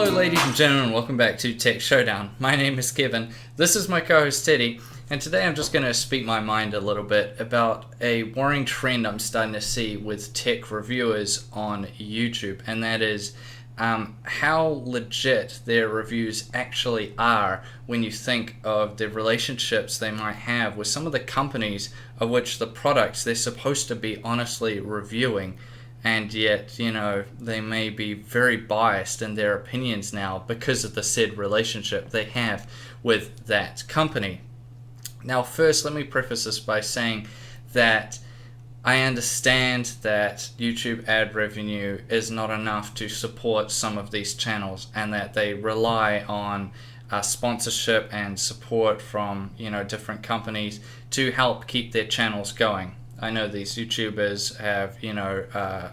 Hello ladies and gentlemen, welcome back to Tech Showdown. My name is Kevin, this is my co-host Teddy, and today I'm just going to speak my mind a little bit about a worrying trend I'm starting to see with tech reviewers on YouTube, and that is how legit their reviews actually are when you think of the relationships they might have with some of the companies of which the products they're supposed to be honestly reviewing. And yet, they may be very biased in their opinions now because of the said relationship they have with that company. Now, first, let me preface this by saying that I understand that YouTube ad revenue is not enough to support some of these channels, and that they rely on sponsorship and support from different companies to help keep their channels going. I know these YouTubers have,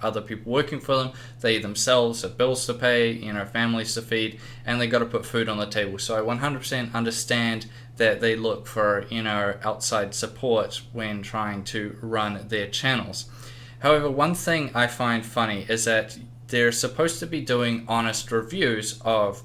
other people working for them. They themselves have bills to pay, families to feed, and they got to put food on the table. So I 100% understand that they look for, outside support when trying to run their channels. However, one thing I find funny is that they're supposed to be doing honest reviews of,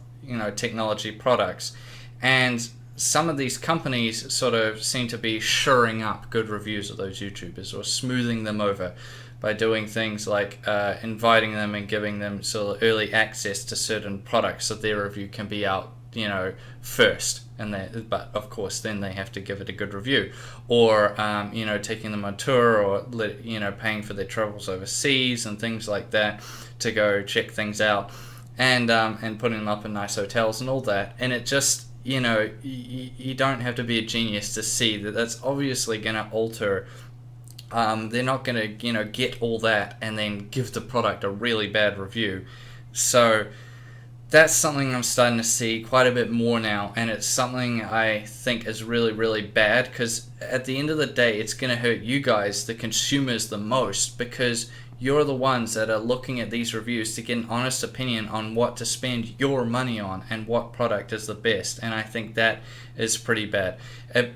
technology products, and some of these companies sort of seem to be shoring up good reviews of those YouTubers or smoothing them over by doing things like inviting them and giving them sort of early access to certain products so their review can be out, first. But of course, then they have to give it a good review, or taking them on tour, or paying for their travels overseas and things like that to go check things out, and putting them up in nice hotels and all that. And it just you don't have to be a genius to see that that's obviously going to alter. They're not going to, get all that and then give the product a really bad review. So that's something I'm starting to see quite a bit more now, and it's something I think is really, really bad, because at the end of the day, it's going to hurt you guys, the consumers, the most, because you're the ones that are looking at these reviews to get an honest opinion on what to spend your money on and what product is the best, and I think that is pretty bad.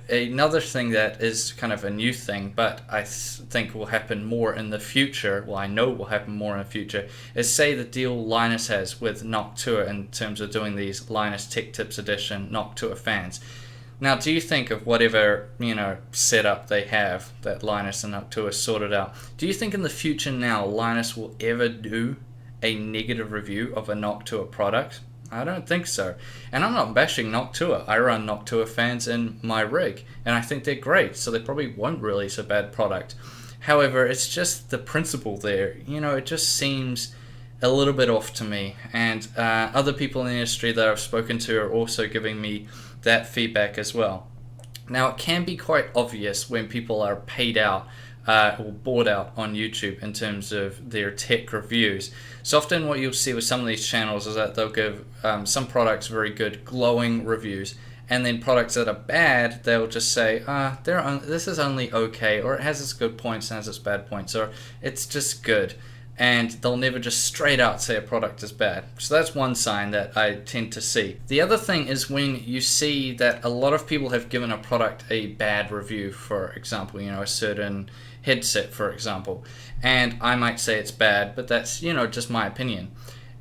Another thing that is kind of a new thing, but I think will happen more in the future, well, I know will happen more in the future, is say the deal Linus has with Noctua in terms of doing these Linus Tech Tips Edition Noctua fans. Now, do you think of whatever, setup they have that Linus and Noctua sorted out, do you think in the future now Linus will ever do a negative review of a Noctua product? I don't think so. And I'm not bashing Noctua. I run Noctua fans in my rig, and I think they're great, so they probably won't release a bad product. However, it's just the principle there. It just seems a little bit off to me, and other people in the industry that I've spoken to are also giving me that feedback as well. Now, it can be quite obvious when people are paid out or bought out on YouTube in terms of their tech reviews. So often what you'll see with some of these channels is that they'll give some products very good glowing reviews, and then products that are bad, they'll just say, this is only okay, or it has its good points and has its bad points, or it's just good. And they'll never just straight out say a product is bad. So that's one sign that I tend to see. The other thing is when you see that a lot of people have given a product a bad review, for example, a certain headset, for example, and I might say it's bad, but that's, just my opinion.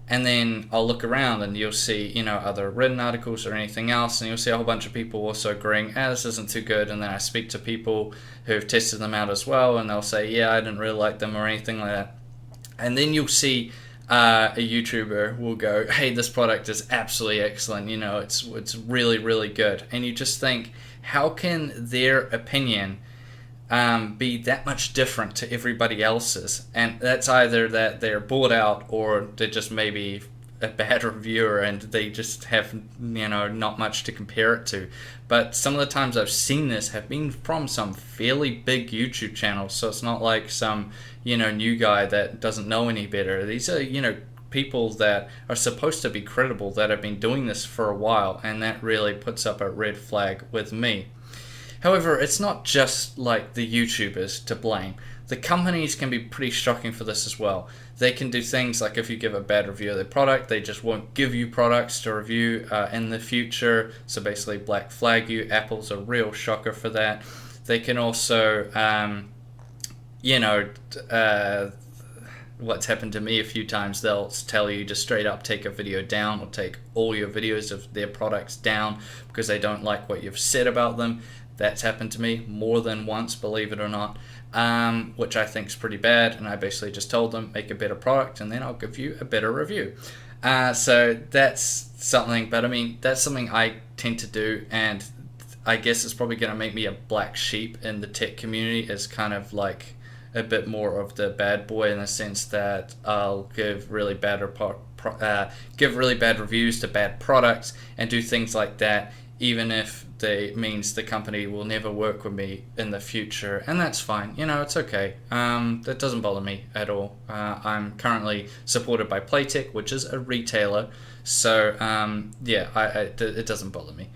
And then I'll look around and you'll see, other written articles or anything else, and you'll see a whole bunch of people also agreeing, this isn't too good. And then I speak to people who've tested them out as well, and they'll say, yeah, I didn't really like them or anything like that. And then you'll see a YouTuber will go, hey, this product is absolutely excellent, it's really, really good. And you just think, how can their opinion be that much different to everybody else's? And that's either that they're bought out, or they're just maybe a bad reviewer and they just have not much to compare it to. But some of the times I've seen this have been from some fairly big YouTube channels, so it's not like some new guy that doesn't know any better. These are people that are supposed to be credible, that have been doing this for a while, and that really puts up a red flag with me. However, it's not just like the YouTubers to blame. The companies can be pretty shocking for this as well. They can do things like, if you give a bad review of their product, they just won't give you products to review in the future. So basically black flag you. Apple's a real shocker for that. They can also, what's happened to me a few times. They'll tell you to straight up take a video down or take all your videos of their products down because they don't like what you've said about them. That's happened to me more than once, believe it or not, which I think is pretty bad. And I basically just told them, make a better product and then I'll give you a better review. So that's something, but I mean, that's something I tend to do, and I guess it's probably going to make me a black sheep in the tech community, as kind of like a bit more of the bad boy, in the sense that I'll give really bad reviews to bad products and do things like that, even if they means the company will never work with me in the future, and that's fine. You know, it's okay. That doesn't bother me at all. I'm currently supported by Playtech, which is a retailer, so yeah, it doesn't bother me.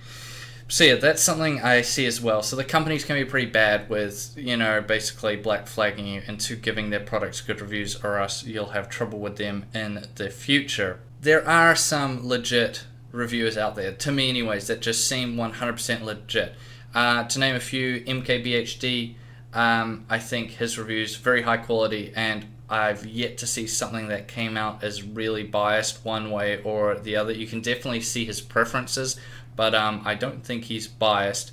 So yeah, that's something I see as well. So the companies can be pretty bad with, you know, basically black flagging you into giving their products good reviews, or else you'll have trouble with them in the future. There are some legit reviewers out there, to me anyways, that just seem 100% legit. To name a few, MKBHD, I think his reviews very high quality, and I've yet to see something that came out as really biased one way or the other. You can definitely see his preferences, but I don't think he's biased.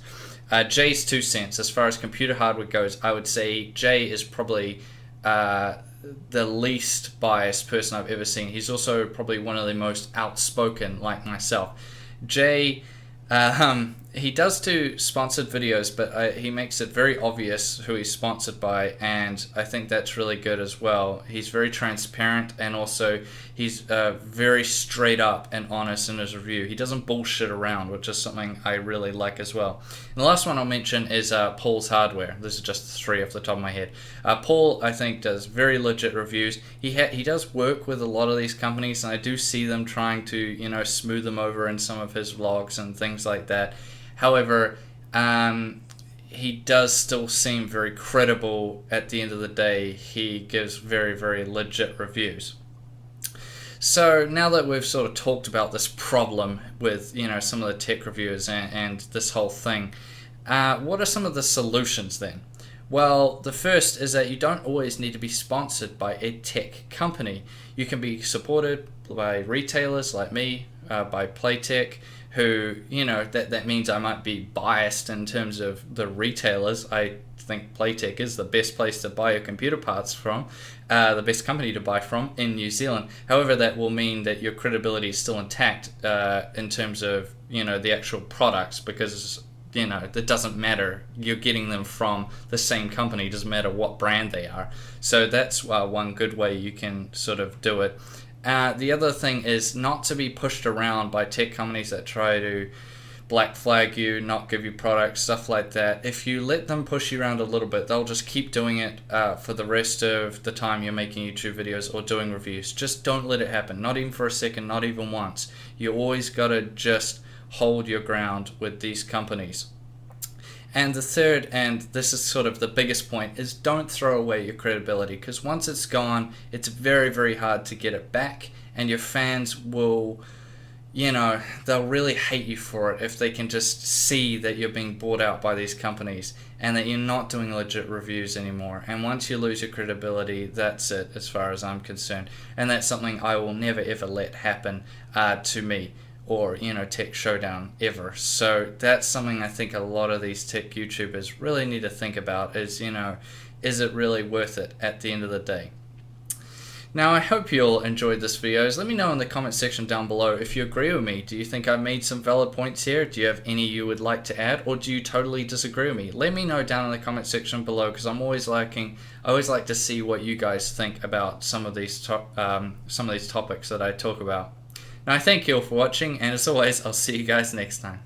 Jay's 2 cents, as far as computer hardware goes, I would say Jay is probably the least biased person I've ever seen. He's also probably one of the most outspoken, like myself. Jay, he does do sponsored videos, but he makes it very obvious who he's sponsored by, and I think that's really good as well. He's very transparent, and also he's very straight up and honest in his review. He doesn't bullshit around, which is something I really like as well. And the last one I'll mention is Paul's Hardware. This is just 3 off the top of my head. Paul, I think, does very legit reviews. He does work with a lot of these companies, and I do see them trying to, you know, smooth them over in some of his vlogs and things like that. However, he does still seem very credible. At the end of the day, he gives very, very legit reviews. So now that we've sort of talked about this problem with, you know, some of the tech reviewers and this whole thing, what are some of the solutions then? Well, the first is that you don't always need to be sponsored by a tech company. You can be supported by retailers like me, by Playtech, who, you know, that means I might be biased in terms of the retailers. I think Playtech is the best place to buy your computer parts from, the best company to buy from in New Zealand. However, that will mean that your credibility is still intact in terms of, you know, the actual products, because, you know, it doesn't matter. You're getting them from the same company. It doesn't matter what brand they are. So that's one good way you can sort of do it. The other thing is not to be pushed around by tech companies that try to black flag you, not give you products, stuff like that. If you let them push you around a little bit, they'll just keep doing it for the rest of the time you're making YouTube videos or doing reviews. Just don't let it happen, not even for a second, not even once. You always gotta just hold your ground with these companies. And the third, and this is sort of the biggest point, is don't throw away your credibility, because once it's gone, it's very, very hard to get it back, and your fans will, you know, they'll really hate you for it if they can just see that you're being bought out by these companies and that you're not doing legit reviews anymore. And once you lose your credibility, that's it as far as I'm concerned. And that's something I will never ever let happen to me, or, you know, Tech Showdown ever. So that's something I think a lot of these tech YouTubers really need to think about, is, you know, is it really worth it at the end of the day? Now, I hope you all enjoyed this video. Let me know in the comment section down below if you agree with me. Do you think I've made some valid points here? Do you have any you would like to add, or do you totally disagree with me? Let me know down in the comment section below, because I always like to see what you guys think about some of these topics that I talk about. Now, I thank you all for watching, and as always, I'll see you guys next time.